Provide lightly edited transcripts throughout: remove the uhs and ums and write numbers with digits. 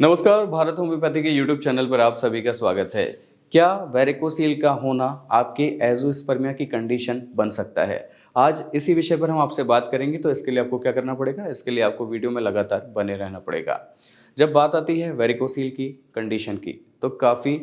नमस्कार, भारत होम्योपैथी के YouTube channel पर आप सभी का स्वागत है। क्या वेरिकोसील का होना आपकी एज़ोस्पर्मिया की कंडीशन बन सकता है? आज इसी विषय पर हम आपसे बात करेंगे, तो इसके लिए आपको क्या करना पड़ेगा? इसके लिए आपको वीडियो में लगातार बने रहना पड़ेगा। जब बात आती है वेरिकोसील की कंडीशन की, तो काफ़ी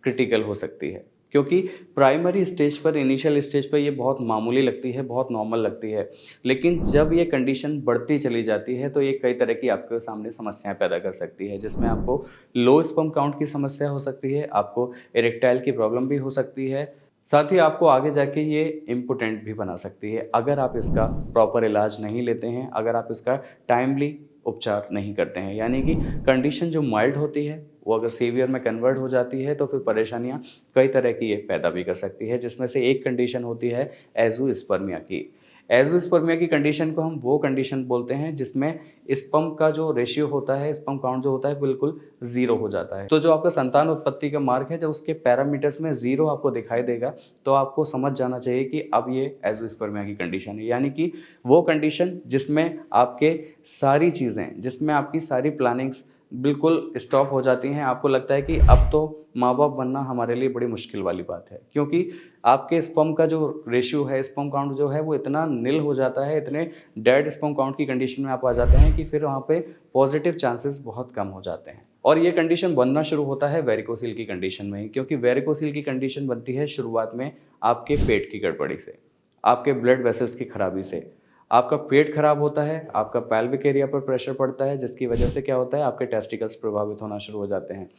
क्रिटिकल हो सकती है, क्योंकि प्राइमरी स्टेज पर, इनिशियल स्टेज पर ये बहुत मामूली लगती है, बहुत नॉर्मल लगती है। लेकिन जब ये कंडीशन बढ़ती चली जाती है, तो ये कई तरह की आपके सामने समस्याएँ पैदा कर सकती है, जिसमें आपको लो स्पर्म काउंट की समस्या हो सकती है, आपको इरेक्टाइल की प्रॉब्लम भी हो सकती है, साथ ही आपको आगे जाके ये इम्पोटेंट भी बना सकती है, अगर आप इसका प्रॉपर इलाज नहीं लेते हैं, अगर आप इसका टाइमली उपचार नहीं करते हैं। यानी कि कंडीशन जो माइल्ड होती है, वो अगर सीवियर में कन्वर्ट हो जाती है, तो फिर परेशानियाँ कई तरह की ये पैदा भी कर सकती है, जिसमें से एक कंडीशन होती है एज़ोस्पर्मिया की। एज़ोस्पर्मिया की कंडीशन को हम वो कंडीशन बोलते हैं जिसमें स्पर्म का जो रेशियो होता है, स्पर्म काउंट जो होता है, बिल्कुल ज़ीरो हो जाता है। तो जो आपका संतान उत्पत्ति का मार्ग है, जब उसके पैरामीटर्स में ज़ीरो आपको दिखाई देगा, तो आपको समझ जाना चाहिए कि अब ये एज़ोस्पर्मिया की कंडीशन है। यानी कि वो कंडीशन जिसमें आपके सारी चीज़ें, जिसमें आपकी सारी प्लानिंग्स बिल्कुल स्टॉप हो जाती हैं। आपको लगता है कि अब तो माँ-बाप बनना हमारे लिए बड़ी मुश्किल वाली बात है, क्योंकि आपके स्पर्म का जो रेशियो है, स्पर्म काउंट जो है, वो इतना निल हो जाता है, इतने डेड स्पर्म काउंट की कंडीशन में आप आ जाते हैं कि फिर वहाँ पे पॉजिटिव चांसेस बहुत कम हो जाते हैं। और ये कंडीशन बनना शुरू होता है वेरिकोसील की कंडीशन में ही, क्योंकि वेरिकोसील की कंडीशन बनती है शुरुआत में आपके पेट की गड़बड़ी से, आपके ब्लड वेसल्स की खराबी से। आपका पेट खराब होता है, आपका पेल्विक एरिया पर प्रेशर पड़ता है, जिसकी वजह से क्या होता है, आपके टेस्टिकल्स प्रभावित होना शुरू हो जाते हैं।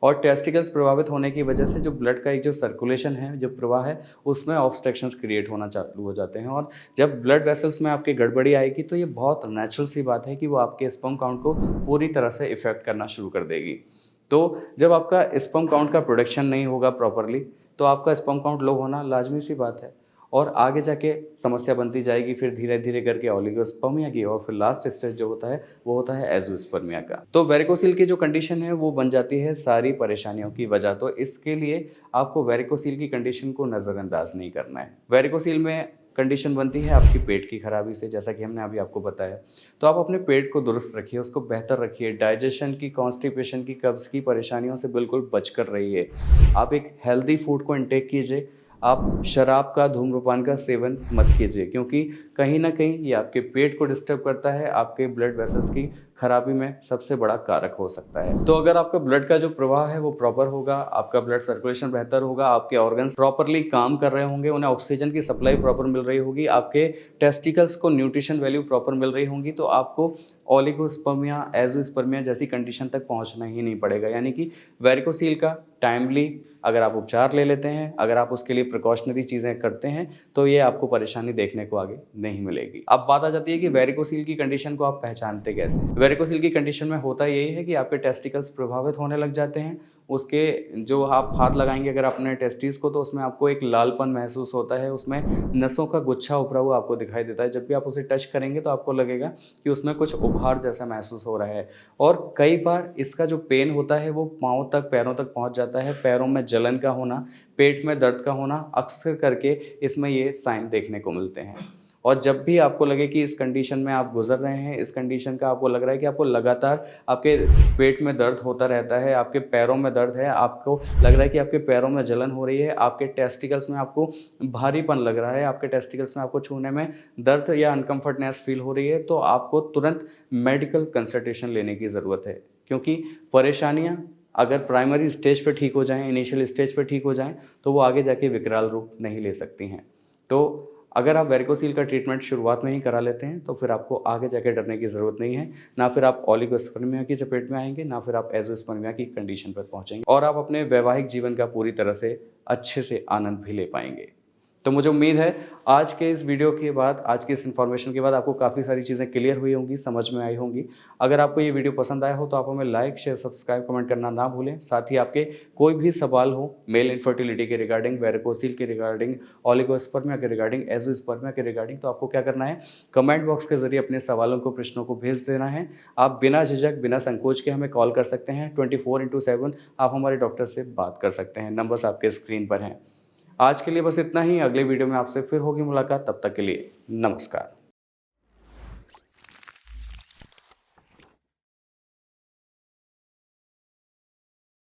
और टेस्टिकल्स प्रभावित होने की वजह से जो ब्लड का एक जो सर्कुलेशन है, जो प्रवाह है, उसमें ऑब्स्ट्रक्शंस क्रिएट होना चालू हो जाते हैं। और जब ब्लड वेसल्स में आपकी गड़बड़ी आएगी, तो ये बहुत नेचुरल सी बात है कि वो आपके स्पर्म काउंट को पूरी तरह से इफ़ेक्ट करना शुरू कर देगी। तो जब आपका स्पर्म काउंट का प्रोडक्शन नहीं होगा प्रॉपरली, तो आपका स्पर्म काउंट लो होना लाज़मी सी बात है, और आगे जाके समस्या बनती जाएगी, फिर धीरे-धीरे करके ओलिगोस्पर्मिया की, और फिर लास्ट स्टेज जो होता है, वो होता है एज़ोस्पर्मिया का। तो वेरिकोसील की जो कंडीशन है, वो बन जाती है सारी परेशानियों की वजह। तो इसके लिए आपको वेरिकोसील की कंडीशन को नज़रअंदाज नहीं करना है। वेरिकोसील में कंडीशन बनती है आपकी पेट की खराबी से, जैसा कि हमने अभी आपको बताया। तो आप अपने पेट को दुरुस्त रखिए, उसको बेहतर रखिए, डाइजेशन की, कॉन्स्टिपेशन की, कब्ज़ की परेशानियों से बिल्कुल बचकर रहिए। आप एक हेल्दी फूड को इंटेक कीजिए। आप शराब का, धूम्रपान का सेवन मत कीजिए, क्योंकि कहीं न कहीं ये आपके पेट को डिस्टर्ब करता है, आपके ब्लड वेसल्स की खराबी में सबसे बड़ा कारक हो सकता है। तो अगर आपका ब्लड का जो प्रवाह है वो प्रॉपर होगा, आपका ब्लड सर्कुलेशन बेहतर होगा, आपके ऑर्गन्स प्रॉपरली काम कर रहे होंगे, उन्हें ऑक्सीजन की सप्लाई प्रॉपर मिल रही होगी, आपके टेस्टिकल्स को न्यूट्रिशन वैल्यू प्रॉपर मिल रही होंगी, तो आपको ओलिगोस्पर्मिया, एज़ोस्पर्मिया जैसी कंडीशन तक पहुँचना ही नहीं पड़ेगा। यानी कि वेरिकोसील का टाइमली अगर आप उपचार ले लेते हैं, अगर आप उसके लिए प्रिकॉशनरी चीज़ें करते हैं, तो ये आपको परेशानी देखने को आगे नहीं मिलेगी। अब बात आ जाती है कि वेरिकोसील की कंडीशन को आप पहचानते कैसे? वेरिकोसील की कंडीशन में होता यही है कि आपके टेस्टिकल्स प्रभावित होने लग जाते हैं। उसके जो आप हाथ लगाएँगे अगर अपने टेस्टिस को, तो उसमें आपको एक लालपन महसूस होता है, उसमें नसों का गुच्छा उभरा हुआ आपको दिखाई देता है। जब भी आप उसे टच करेंगे, तो आपको लगेगा कि उसमें कुछ उभार जैसा महसूस हो रहा है। और कई बार इसका जो पेन होता है, वो पाँव तक, पैरों तक पहुँच जाता है। पैरों में जलन का होना, पेट में दर्द का होना, अक्सर करके इसमें ये साइन देखने को मिलते हैं। और जब भी आपको लगे कि इस कंडीशन में आप गुज़र रहे हैं, इस कंडीशन का आपको लग रहा है कि आपको लगातार आपके पेट में दर्द होता रहता है, आपके पैरों में दर्द है, आपको लग रहा है कि आपके पैरों में जलन हो रही है, आपके टेस्टिकल्स में आपको भारीपन लग रहा है, आपके टेस्टिकल्स में आपको छूने में दर्द या अनकम्फर्टनेस फ़ील हो रही है, तो आपको तुरंत मेडिकल कंसल्टेशन लेने की ज़रूरत है। क्योंकि परेशानियाँ अगर प्राइमरी स्टेज पे ठीक हो जाएँ, इनिशियल स्टेज पे ठीक हो जाएँ, तो वो आगे जाके विकराल रूप नहीं ले सकती हैं। तो अगर आप वेरिकोसील का ट्रीटमेंट शुरुआत में ही करा लेते हैं, तो फिर आपको आगे जाके डरने की ज़रूरत नहीं है। ना फिर आप ओलिगोस्पर्मिया की चपेट में आएँगे, ना फिर आप एज़ोस्पर्मिया की कंडीशन पर पहुँचेंगे, और आप अपने वैवाहिक जीवन का पूरी तरह से अच्छे से आनंद भी ले पाएँगे। तो मुझे उम्मीद है आज के इस वीडियो के बाद, आज की इस इन्फॉर्मेशन के बाद आपको काफ़ी सारी चीज़ें क्लियर हुई होंगी, समझ में आई होंगी। अगर आपको ये वीडियो पसंद आया हो, तो आप हमें लाइक, शेयर, सब्सक्राइब, कमेंट करना ना भूलें। साथ ही आपके कोई भी सवाल हो मेल इनफर्टिलिटी के रिगार्डिंग, वेरिकोसील के रिगार्डिंग, ओलिगोस्पर्मिया के रिगार्डिंग, एज़ोस्पर्मिया के रिगार्डिंग, तो आपको क्या करना है, कमेंट बॉक्स के ज़रिए अपने सवालों को, प्रश्नों को भेज देना है। आप बिना झिझक, बिना संकोच के हमें कॉल कर सकते हैं। 24/7 आप हमारे डॉक्टर से बात कर सकते हैं। नंबर्स आपके स्क्रीन पर हैं। आज के लिए बस इतना ही। अगले वीडियो में आपसे फिर होगी मुलाकात। तब तक के लिए नमस्कार।